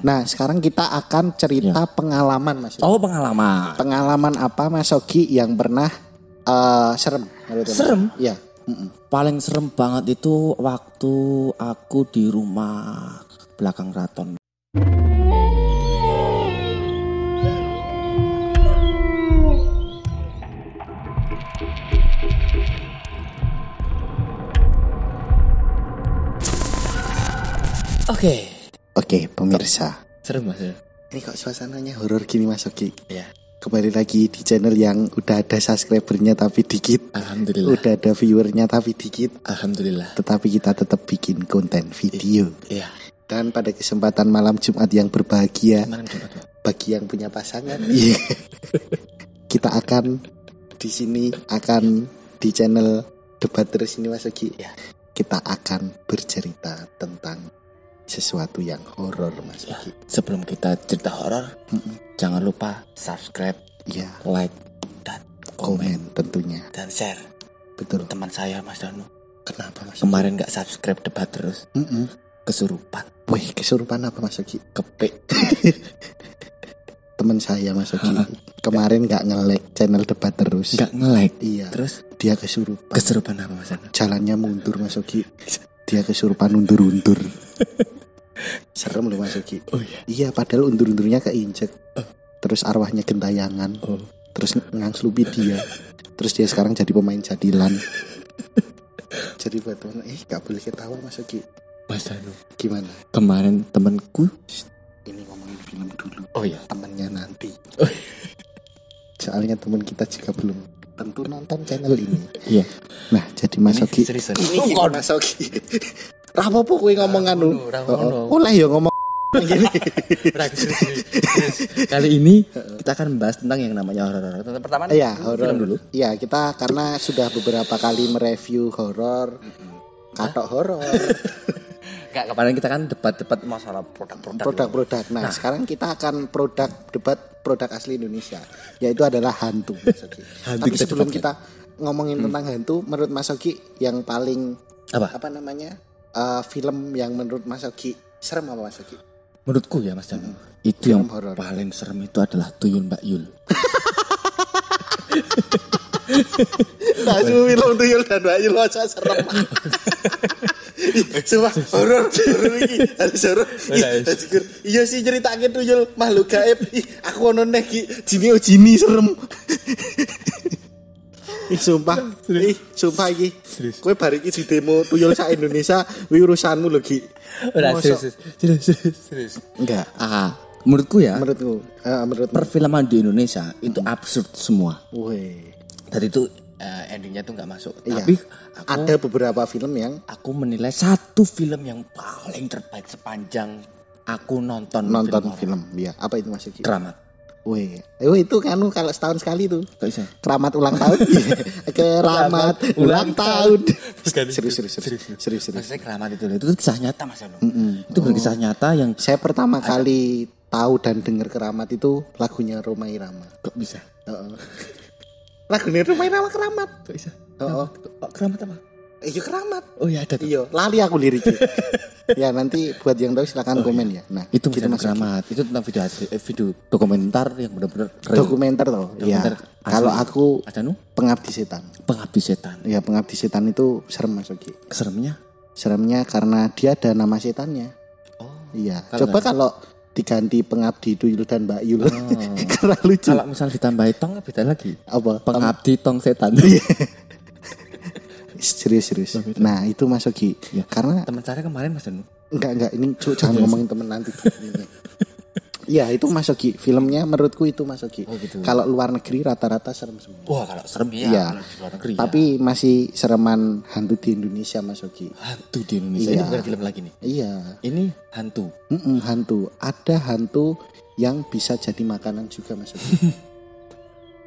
Nah, sekarang kita akan cerita pengalaman Mas. Oh, pengalaman. Pengalaman apa Mas Ogi yang pernah serem? Serem? Iya. Paling serem banget itu waktu aku di rumah belakang keraton. Oke, pemirsa. Serem Mas ya? Ini kok suasananya horor gini Mas Ogi? Iya. Kembali lagi di channel yang udah ada subscribernya tapi dikit. Alhamdulillah. Udah ada viewernya tapi dikit. Alhamdulillah. Tetapi kita tetap bikin konten video. Iya. Dan pada kesempatan malam Jumat yang berbahagia, Malam Jumat, Pak. bagi yang punya pasangan, kita akan di sini di channel Debat Terus ini Mas Ogi. Iya. Kita akan bercerita tentang sesuatu yang horor Mas Ogi. Sebelum kita cerita horor, jangan lupa subscribe, Ya, like, dan komen tentunya. dan share. Betul. Teman saya Mas Danu Kenapa Mas? kemarin nggak subscribe Debat Terus, kesurupan, Wih, kesurupan apa Mas Ogi? kepek. Teman saya Mas Ogi kemarin nggak nge-like channel Debat Terus. Nggak nge-like. Iya. Terus Dia kesurupan. kesurupan apa Mas Danu? Jalannya mundur Mas Ogi. Dia kesurupan undur-undur. Serem loh Mas Ogi. Oh iya. Iya, padahal undur-undurnya keinjek. Terus arwahnya gentayangan. Terus ngangslupi dia. Terus dia sekarang jadi pemain jadilan. Jadi buat temen, gak boleh ketawa Mas Ogi. Mas Danu, Gimana? kemarin temanku. Ini ngomongin film dulu. Oh iya. Temennya nanti. Oh. Soalnya teman kita juga belum tentu nonton channel ini. Iya. Nah, jadi Mas Ogi. Serius. Ini Mas Ogi. Rapopo kowe ngomong anu. Rapopo. Oleh ya ngomong gini. Kali ini kita akan membahas tentang yang namanya horor. Pertama Iya, horor film dulu. Iya, kita karena sudah beberapa kali mereview horor, katok horor, Kayak kemarin kita kan debat-debat masalah produk-produk. produk-produk. Nah, sekarang kita akan debat produk asli Indonesia, yaitu adalah hantu. Mas Ogi. Hantu Tapi kita sebelum debat, kita ngomongin tentang hantu, menurut Mas Ogi yang paling Apa? namanya film yang menurut Mas Ogi serem apa Mas Ogi? Menurutku ya Mas Danu, itu Film yang horor. paling serem itu adalah Tuyul Mbak Yul. Nah, film Tuyul dan Mbak Yul aja serem. Sumpah horor iki harus horor. Iya sih ceritake Tuyul makhluk gaib. Aku ono neh iki jini serem. Sumpah iki. Kowe bar iki di demo Tuyul sak Indonesia, kuwi urusanmu lho Ki. Serius. Enggak. Menurutku ya, Menurutmu? perfilman di Indonesia itu absurd semua. Wih. Tadi itu endingnya tuh nggak masuk. Iya. Tapi Ada beberapa film yang aku menilai satu film yang paling terbaik sepanjang aku nonton film. Ya, apa itu Mas Ki? Keramat. Wih. Itu kan kalau setahun sekali tuh. Gak bisa. Keramat ulang tahun. Keramat ulang tahun. Serius. Maksudnya Keramat itu kisah nyata Mas Anu. Itu berkisah nyata yang Saya pertama kali tahu dan dengar Keramat itu lagunya Rhoma Irama. kok bisa. Lagunya Rhoma Irama Keramat. Kok bisa? Keramat apa? Iya Keramat. Oh iya ada tuh. Iya, lali aku liriknya. Ya nanti buat yang tahu silakan komen ya. Nah, Itu gitu bukan Mas Ki. Keramat. Itu tentang video dokumenter yang benar-benar real. Dokumenter toh. Iya. Dokumenter asli. Kalau aku Mas Anu, Pengabdi Setan. Pengabdi Setan. Ya Pengabdi Setan itu serem Mas Ogi. Seremnya Karena dia ada nama setannya. oh. Iya. Kalau Coba kalau diganti Pengabdi Tuyul dan Mbak Yul. Karena lucu. Kalau misal ditambahi tong beda lagi. Apa? Pengabdi tong setan. Serius. Nah, itu Mas Ogi. Ya. Karena Teman saya kemarin Mas Anu. enggak ini jangan ngomongin temen nanti. Iya, itu Mas Ogi. Filmnya menurutku itu Mas Ogi. Oh, gitu. Kalau luar negeri rata-rata serem semua. Wah kalau serem Iya. ya. Kalau di luar negeri Tapi masih sereman hantu di Indonesia Mas Ogi. hantu di Indonesia. Iya. Ini bukan film lagi nih. Iya. Ini hantu. Hantu. Ada hantu yang bisa jadi makanan juga Mas Ogi.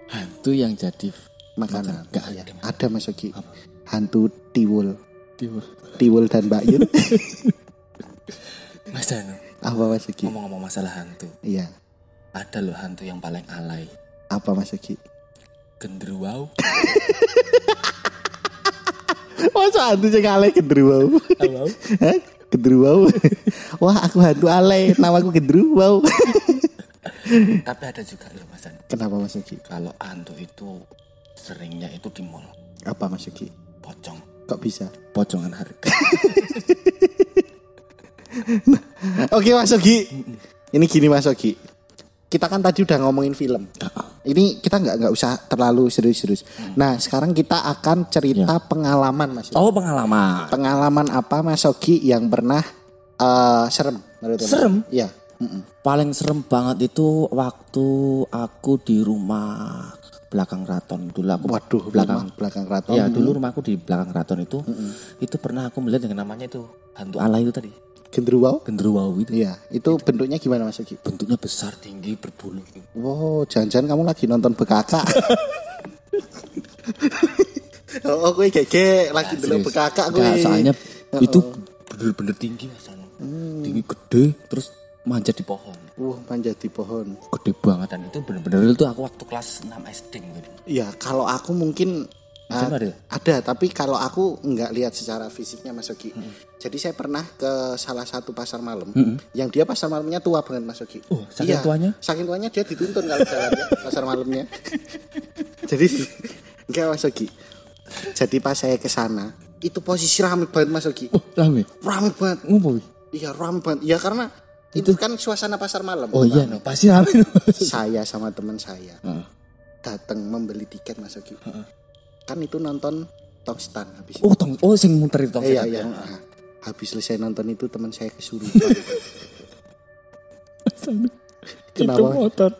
Hantu yang jadi Makanan. Enggak Iya. ada. Ada Mas Ogi. Apa? Hantu Tiwul. Tiwul. Tiwul dan Mbak Yun. Mas Danu, Apa Mas Ogi? ngomong-ngomong masalah hantu, Iya. ada loh hantu yang paling alay. Apa Mas Ogi? Genderuwo. Masa hantu sing alay gendruwo? Halo. Gendruwo. Wah, aku hantu alay, namaku Gendruwo. Tapi ada juga loh Mas Anu. Kenapa Mas Yogi? Kalau hantu itu seringnya itu di mall. Apa Mas Yogi? Pocong. Kok bisa? Pocongan harga. Oke Mas Yogi. Ini gini Mas Yogi. Kita kan tadi udah ngomongin film. Ini kita nggak usah terlalu serius-serius. Nah sekarang kita akan cerita pengalaman Mas Yogi. Oh, pengalaman. Pengalaman apa Mas Yogi yang pernah serem? Menurut Serem? Iya. Paling serem banget itu waktu aku di rumah belakang keraton. Dulu aku Waduh, belakang keraton. Ya, dulu rumahku di belakang keraton itu. Itu pernah aku melihat yang namanya itu hantu alay itu tadi. Gendruwo? Gendruwo itu. Iya. Itu bentuknya gimana Mas Yogi? Bentuknya besar, tinggi, berbulu. Wow, jangan-jangan kamu lagi nonton bekaka. Oh, gue gege lagi dulu bekaka gue. Enggak, soalnya itu bener-bener tinggi Mas Anu. Tinggi gede, terus manjat di pohon. Manjat di pohon. Gede banget, dan itu bener-bener itu aku waktu kelas 6 SD gitu. Iya, kalau aku mungkin ada, tapi kalau aku nggak lihat secara fisiknya Mas Yogi. Jadi saya pernah ke salah satu pasar malam, yang dia pasar malamnya tua banget Mas Yogi. Oh, saking tuanya? Saking tuanya dia dituntun kalau jalannya pasar malamnya. Jadi enggak Mas Yogi. Jadi pas saya ke sana, itu posisi rame banget Mas Yogi. Oh, rame. Rame banget. Ngopo? Iya, rame banget. Ya karena itu kan suasana pasar malam. Oh iya, no, pasti rame. Saya sama teman saya datang membeli tiket Mas Yogi. Kan itu nonton Tongstan habis itu. Oh sing muter itu Tongstan. Iya. Nah, habis selesai nonton itu teman saya kesurupan. Kenapa? Itu motor.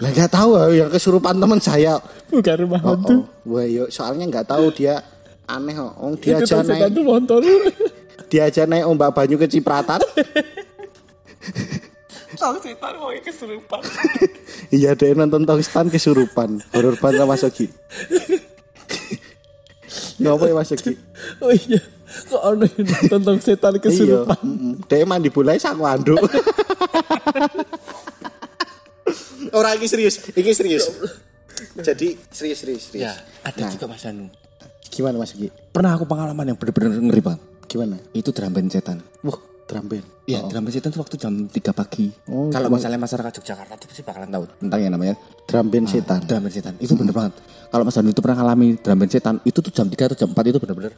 Lah enggak tahu yang kesurupan teman saya. Bukan rumah hantu. Wah, soalnya enggak tahu dia aneh kok. Dia aja naik. Itu motor. Dia aja naik ombak banyu kecipratan. Tongstan mau kesurupan. Iya, dia nonton Tongstan kesurupan. Horor banget Mas Yogi. Ngapa ya Mas Yogi? Oh iya, kok aneh nonton setan kesurupan. Iya, dia mandi bola sak wanduk. Orang ini serius. Jadi serius. Ya, ada juga Mas Anu. Gimana Mas Yogi? Pernah aku pengalaman yang bener-bener ngeri banget. Gimana? Itu drum band setan. Wah, drum band. Iya, drum band setan itu waktu jam 3 pagi. Kalau misalnya masyarakat Yogyakarta itu pasti bakalan tahu tentang yang namanya drum band setan. Drum band setan. Itu bener banget. Kalau Mas Anu itu pernah ngalami drum band setan, itu tuh jam 3 atau jam 4 itu bener-bener.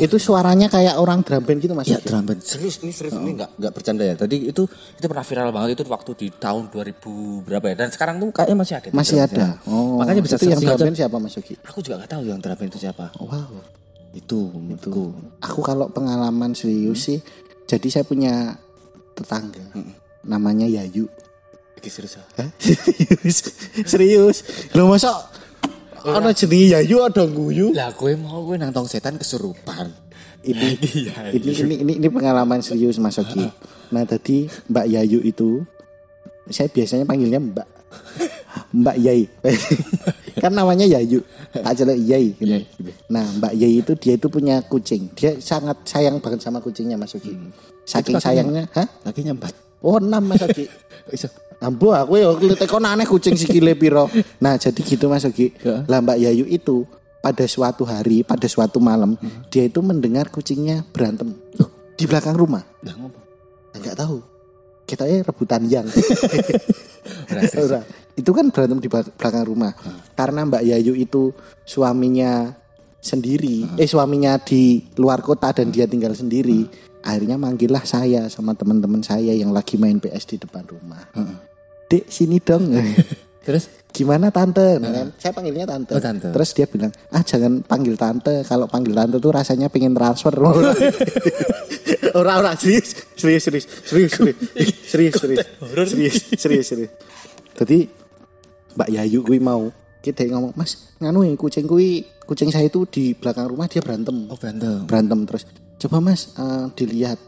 Itu suaranya kayak orang drum band gitu Mas. Iya, drum band. Serius ini enggak bercanda ya. Tadi itu pernah viral banget itu waktu di tahun 2000 berapa ya. Dan sekarang tuh kayaknya masih ada. Masih ada. Oh. Makanya bisa itu yang drum band siapa Mas Yogi? Aku juga enggak tahu yang drum band itu siapa. Wow. Itu menurutku. Aku kalau pengalaman serius sih, jadi saya punya tetangga namanya Yayu. Serius. Serius. Loh masa ana jenenge Yayu ada guyu? Lah gue nang tong setan kesurupan. Ini pengalaman serius Mas Yogi. Nah tadi Mbak Yayu itu saya biasanya panggilnya Mbak Yai. Kan namanya Yayu. Tak jelek Yai gitu. Nah Mbak Yai itu dia itu punya kucing. Dia sangat sayang banget sama kucingnya Mas Yogi. Saking sayangnya, kakinya 4. Oh 6 Mas Yogi. Iso. Ambo aku ya tekon aneh kucing sikile piro. Nah, jadi gitu Mas Yogi. Lah Mbak Yayu itu pada suatu hari, pada suatu malam, dia itu mendengar kucingnya berantem di belakang rumah. Lah ngopo? Enggak tahu. Kita rebutan yang. Itu kan berantem di belakang rumah. Karena Mbak Yayu itu suaminya sendiri, suaminya di luar kota dan dia tinggal sendiri. Akhirnya manggillah saya sama teman-teman saya yang lagi main PS di depan rumah. Dek sini dong. Terus gimana tante? Nah, saya panggilnya tante. Oh, tante. Terus dia bilang, jangan panggil tante. Kalau panggil tante tuh rasanya pengen transfer. Orang serius. Jadi Mbak Yayu gue mau kita ngomong, Mas nganu kucing saya itu di belakang rumah dia berantem. Oh berantem terus. Coba Mas dilihat.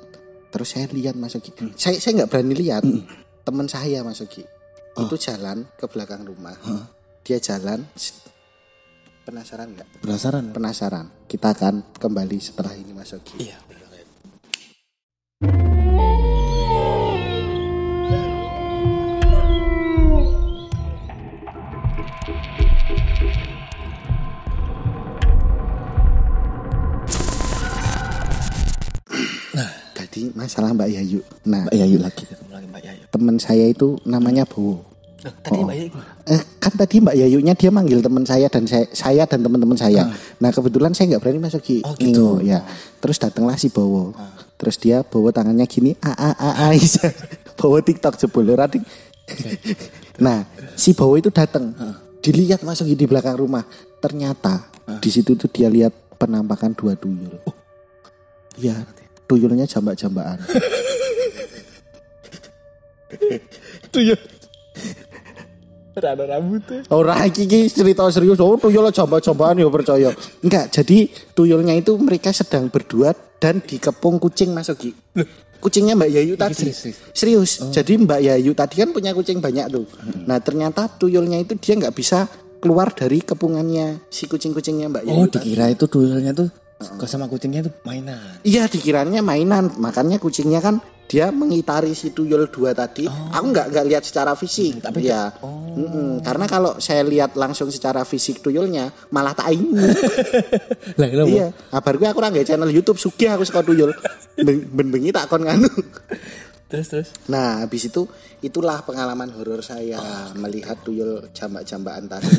Terus saya lihat Mas Yogi. Saya nggak berani lihat. Teman saya Mas Yogi itu jalan ke belakang rumah. Dia jalan. Penasaran nggak? Penasaran. Kita akan kembali setelah ini Mas Yogi. Iya. Nah, masalah Mbak Yayu. Nah, Mbak Yayu lagi ketemu lagi Mbak Yayu. teman saya itu namanya Bowo. Tadi Mbak Yayu. Kan tadi Mbak Yayunya dia manggil teman saya dan saya dan teman-teman saya. Nah kebetulan saya nggak berani masuk Oh, gitu. ya. Terus datanglah si Bowo. Terus dia bawa tangannya gini, bawa TikTok jebol rating. Nah si Bowo itu datang, dilihat masuk di belakang rumah. Ternyata di situ tuh dia lihat penampakan 2 tuyul. Iya, tuyulnya jambak-jambakan. Tuyul. Ada rambutnya. Ora iki cerita serius. Oh, tuyul coba-cobaan ya percaya. Enggak, jadi tuyulnya itu mereka sedang berdua dan dikepung kucing Mas Ogi. Kucingnya Mbak Yayu tadi. Serius. Jadi Mbak Yayu tadi kan punya kucing banyak tuh. Nah, ternyata tuyulnya itu dia enggak bisa keluar dari kepungannya si kucing-kucingnya Mbak Yayu. Oh, dikira itu tuyulnya tuh sama kucingnya itu mainan. Iya, dikiranya mainan. Makanya kucingnya kan dia mengitari si tuyul 2 tadi. Aku nggak lihat secara fisik, tapi ya. Karena kalau saya lihat langsung secara fisik tuyulnya malah tak ingu. Lah Iya, kabar gue aku nggak channel YouTube sugih aku suka tuyul. Ben-bengi tak kon nganu. Terus. Nah, habis itu itulah pengalaman horor saya melihat tuyul jambak-jambakan tadi.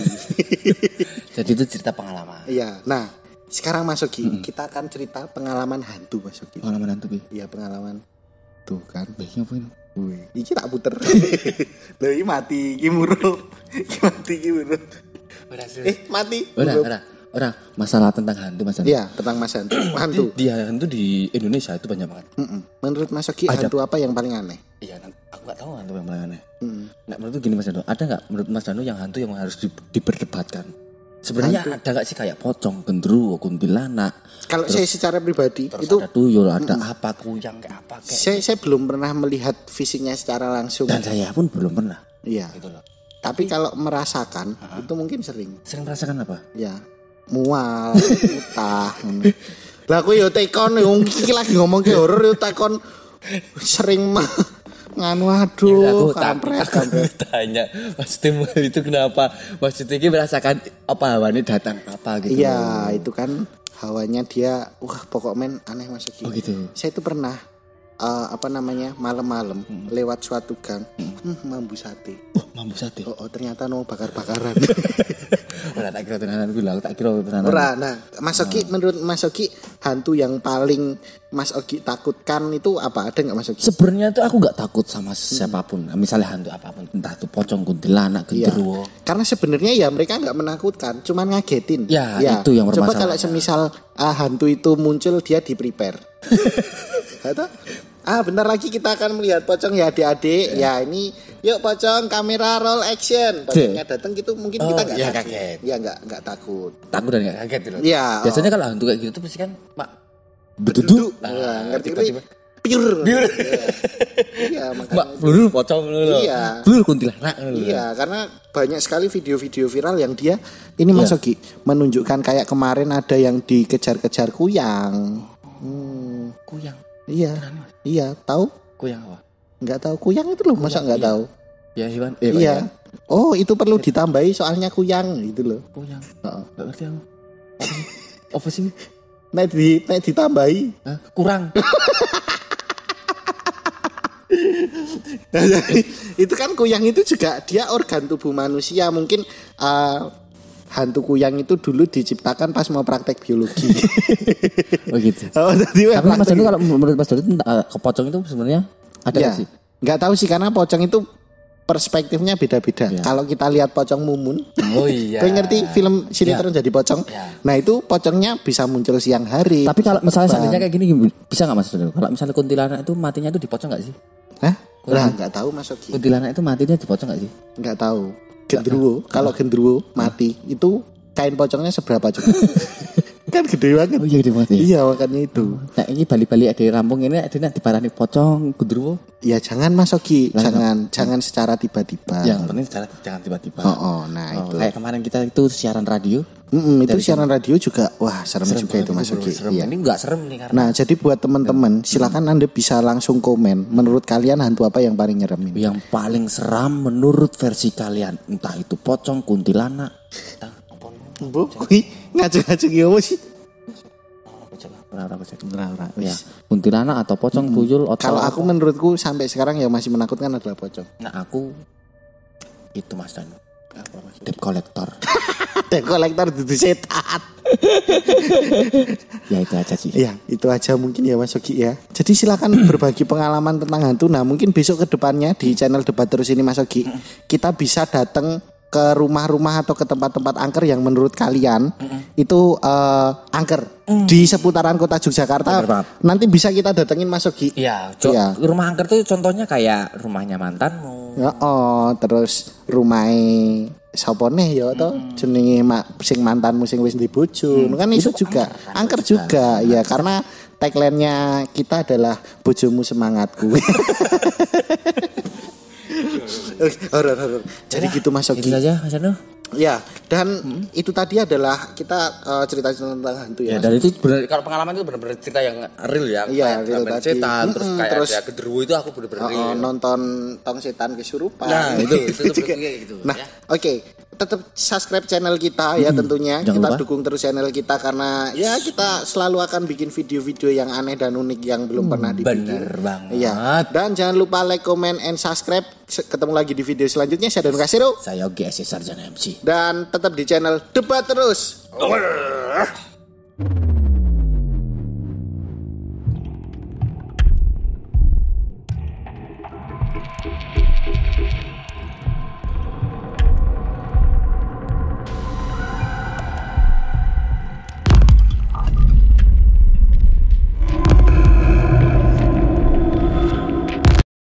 Jadi itu cerita pengalaman. Iya. Nah, sekarang Mas Ogi, kita akan cerita pengalaman hantu Mas Ogi. Pengalaman hantu Bi. Iya, pengalaman. Tuh kan. Baiknya apa ini? Wih, iki tak puter. Lho iki mati, iki murup. Iki mati, iki murup. Mati. Ora, masalah tentang hantu Mas. Iya, tentang Mas hantu. Dia hantu di Indonesia itu banyak banget. Menurut Mas Ogi hantu apa yang paling aneh? Iya, aku nggak tahu hantu yang paling aneh. Nggak, menurut gini Mas Danu, ada nggak menurut Mas Danu yang hantu yang harus diperdebatkan? Sebenarnya ada nggak sih kayak pocong, gendruwo, kuntilanak? Kalau saya secara pribadi itu ada tuyul, ada apa, kuyang kayak apa kayak. Saya belum pernah melihat fisiknya secara langsung. Dan saya pun belum pernah. Iya. Gitu loh. Tapi kalau merasakan itu mungkin sering. Sering merasakan apa? Ya, mual, utah. Lah aku yo tekon yo iki lagi ngomong ke horor yo tekon sering nganu aduh kampret. Tanya Mas Timul itu kenapa Mas Tiki merasakan apa hawanya datang apa gitu. Iya, itu kan hawanya dia pokoknya aneh Mas Ogi. Oh gitu. Saya itu pernah malam-malam lewat suatu gang mambu sate. Mambu sate. Oh ternyata bakar-bakaran. Ora tak kira tenanan gue lah, tak kira tenanan. Ora, nah Mas Ogi menurut Mas Ogi hantu yang paling Mas Ogi takutkan itu apa? Ada nggak Mas Ogi? Sebenarnya tuh aku nggak takut sama siapapun. Misalnya hantu apapun, entah itu pocong, kuntilanak, genderuwo. Karena sebenarnya ya mereka nggak menakutkan, cuman ngagetin. Ya, itu yang bermasalah. Coba kalau semisal hantu itu muncul dia di prepare. Bentar lagi kita akan melihat pocong ya adik-adik. Ya ini yuk pocong kamera roll action. Pocongnya datang gitu mungkin kita nggak kaget. Ya nggak takut. Takut dan nggak kaget gitu. Iya. Biasanya kalau hantu kayak gitu tuh pasti kan berduduk. Ngerti pure. Iya makanya. Peluru pocong dulu. Iya. Peluru kuntilanak. Iya karena banyak sekali video-video viral yang dia ini Mas Ogi menunjukkan kayak kemarin ada yang dikejar-kejar kuyang. Kuyang. Iya, tahu? Kuyang apa? Enggak tahu kuyang itu loh, masa enggak tahu? Ya, Iwan. Iya. Oh, itu perlu ditambahi soalnya kuyang gitu loh. Kuyang. Heeh. Enggak ngerti aku. Apa sih? Nek ditambahi. Hah? Kurang. Itu kan kuyang itu juga dia organ tubuh manusia. Mungkin hantu kuyang itu dulu diciptakan pas mau praktek biologi. Oh gitu. Tapi Mas Danu kalau menurut Mas Danu pocong itu sebenarnya ada nggak sih? Nggak tahu sih karena pocong itu perspektifnya beda-beda. Ya. Kalau kita lihat pocong mumun, oh iya. Kau ngerti film sinetron jadi pocong? Ya. Nah itu pocongnya bisa muncul siang hari. Tapi kalau misalnya seandainya kayak gini bisa nggak Mas Danu? Kalau misalnya kuntilanak itu matinya itu dipocong nggak sih? Hah? Lah nggak tahu Mas Ogi. Kuntilanak itu matinya dipocong nggak sih? Nggak tahu. Gendruwo, kalau gendruwo mati itu kain pocongnya seberapa coba? Kan gede banget. Oh iya gede banget. Iya makanya itu. Nah ini balik-balik ada rampung ini ada diparani pocong gendruwo. Ya jangan Mas Ogi, jangan secara tiba-tiba. Yang penting jangan tiba-tiba. Nah itu. Kayak kemarin kita itu siaran radio. Itu siaran radio juga wah serem juga itu Mas Ogi. Iya. Ini enggak serem nih karena. Nah, jadi buat teman-teman silakan Anda bisa langsung komen menurut kalian hantu apa yang paling nyeremin? Yang paling seram menurut versi kalian, entah itu pocong, kuntilanak. Bu, ngaji-ngaji apa sih? Ora aku cek. Ora. Ya, kuntilanak atau pocong, tuyul atau Kalau aku menurutku sampai sekarang yang masih menakutkan adalah pocong. Nah, aku itu Mas Danu. Apa maksudnya? Debt collector. Debt collector itu setan. Ya itu aja sih. Ya, itu aja mungkin ya Mas Ogi ya. Jadi silakan berbagi pengalaman tentang hantu. Nah, mungkin besok ke depannya di channel Debat Terus ini Mas Ogi, kita bisa datang ke rumah-rumah atau ke tempat-tempat angker yang menurut kalian itu angker di seputaran kota Yogyakarta. Nanti bisa kita datengin Mas Ogi. Iya, Iya. Rumah angker tuh contohnya kayak rumahnya mantanmu. Ya, terus rumahnya sapa neh ya to jenenge sing mantanmu sing wis di bojo. Kan itu juga angker juga ya karena tagline-nya kita adalah bojomu semangatku. Horor. Jadi gitu Mas Ogi. Itu aja Mas Danu. Ya, dan itu tadi adalah kita cerita tentang hantu ya. Ya, dan itu benar kalau pengalaman itu benar-benar cerita yang real ya. Iya, kayak real tadi. setan, terus ada genderuwo itu aku benar-benar real. Nonton Tong Setan Kesurupan. Nah, itu kayak gitu. Nah, ya. oke. Tetap subscribe channel kita ya tentunya. Jangan Kita lupa. dukung terus channel kita karena ya kita selalu akan bikin video-video yang aneh dan unik yang belum pernah dibikin. Bener banget. Iya. Dan jangan lupa like, comment, and subscribe. Ketemu lagi di video selanjutnya. Saya Danu Kasiro. Saya Yogi S. Sarjana MC. Dan tetap di channel Debat Terus.